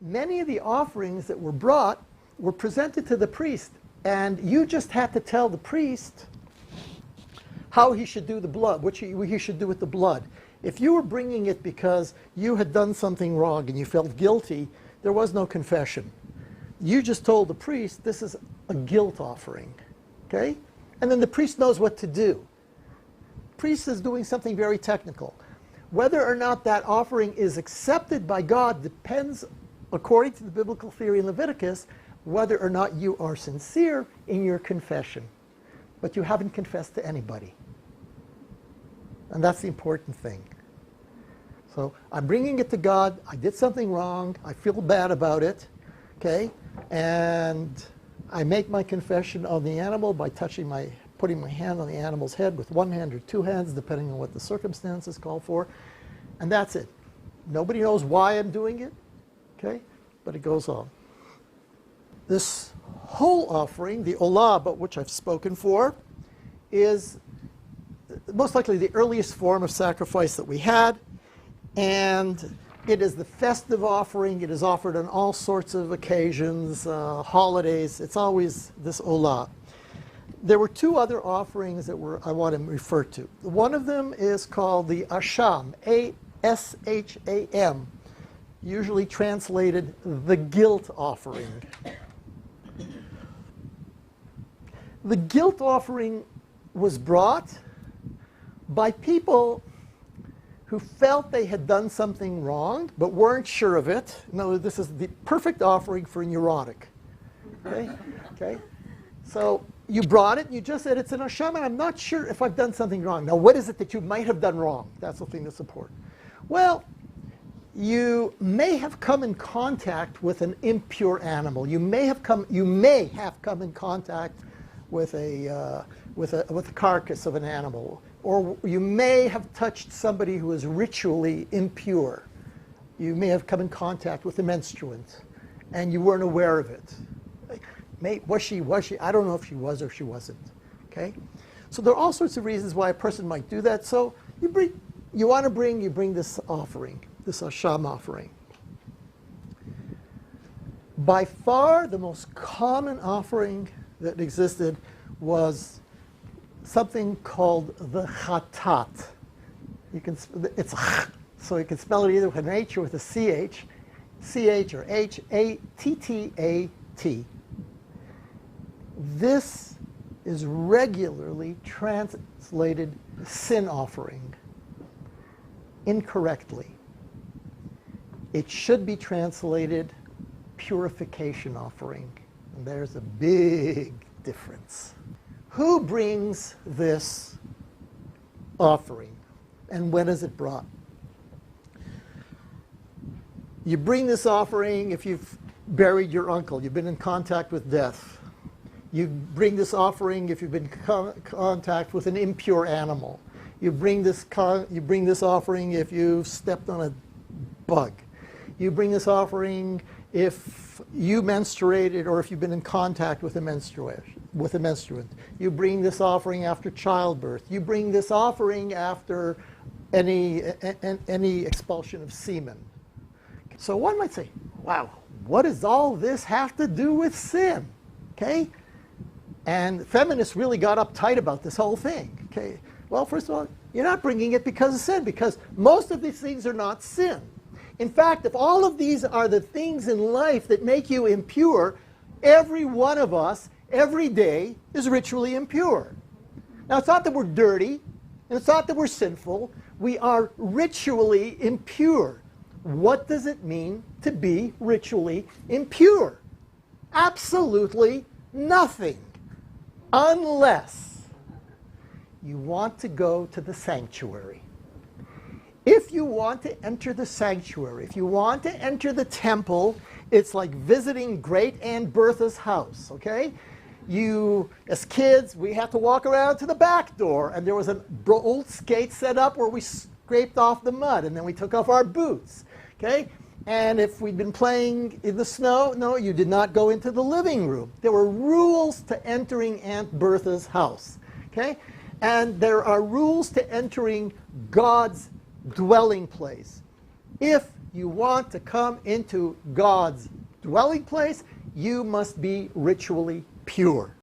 many of the offerings that were brought were presented to the priest, and you just had to tell the priest how he should do the blood, what he should do with the blood. If you were bringing it because you had done something wrong and you felt guilty, there was no confession. You just told the priest, this is a guilt offering, okay? And then the priest knows what to do. Priest is doing something very technical. Whether or not that offering is accepted by God depends, according to the biblical theory in Leviticus, whether or not you are sincere in your confession. But you haven't confessed to anybody. And that's the important thing. So I'm bringing it to God. I did something wrong. I feel bad about it. Okay? And I make my confession on the animal by putting my hand on the animal's head with one hand or two hands, depending on what the circumstances call for. And that's it. Nobody knows why I'm doing it. Okay? But it goes on. This whole offering, the olah, about which I've spoken for, is most likely the earliest form of sacrifice that we had. And it is the festive offering. It is offered on all sorts of occasions, holidays. It's always this olah. There were two other offerings that I want to refer to. One of them is called the asham, A-S-H-A-M, usually translated the guilt offering. The guilt offering was brought by people who felt they had done something wrong but weren't sure of it. No, this is the perfect offering for a neurotic. Okay? Okay? So you brought it, and you just said it's an asham, and I'm not sure if I've done something wrong. Now, what is it that you might have done wrong? That's the thing that's important. Well, you may have come in contact with an impure animal. You may have come in contact with a carcass of an animal, or you may have touched somebody who is ritually impure. You may have come in contact with a menstruant, and you weren't aware of it. Was she? I don't know if she was or she wasn't. Okay, so there are all sorts of reasons why a person might do that. So you bring this offering, this asham offering. By far, the most common offering that existed was something called the chatat. It's so you can spell it either with an H or with a CH, CH or H, A-T-T-A-T. This is regularly translated sin offering incorrectly. It should be translated purification offering. And there's a big difference. Who brings this offering, and when is it brought? You bring this offering if you've buried your uncle, you've been in contact with death. You bring this offering if you've been in contact with an impure animal. You bring this offering if you've stepped on a bug. You bring this offering if you menstruated or if you've been in contact with a menstruant. You bring this offering after childbirth. You bring this offering after any expulsion of semen. So one might say, wow, what does all this have to do with sin? Okay? And feminists really got uptight about this whole thing. Okay? Well, first of all, you're not bringing it because of sin, because most of these things are not sin. In fact, if all of these are the things in life that make you impure, every one of us, every day, is ritually impure. Now, it's not that we're dirty, and it's not that we're sinful. We are ritually impure. What does it mean to be ritually impure? Absolutely nothing, unless you want to go to the sanctuary. If you want to enter the sanctuary, if you want to enter the temple, it's like visiting Great Aunt Bertha's house, okay? As kids, we had to walk around to the back door, and there was an old skate set up where we scraped off the mud, and then we took off our boots, okay? And if we'd been playing in the snow, no, you did not go into the living room. There were rules to entering Aunt Bertha's house, okay? And there are rules to entering God's dwelling place. If you want to come into God's dwelling place, you must be ritually pure.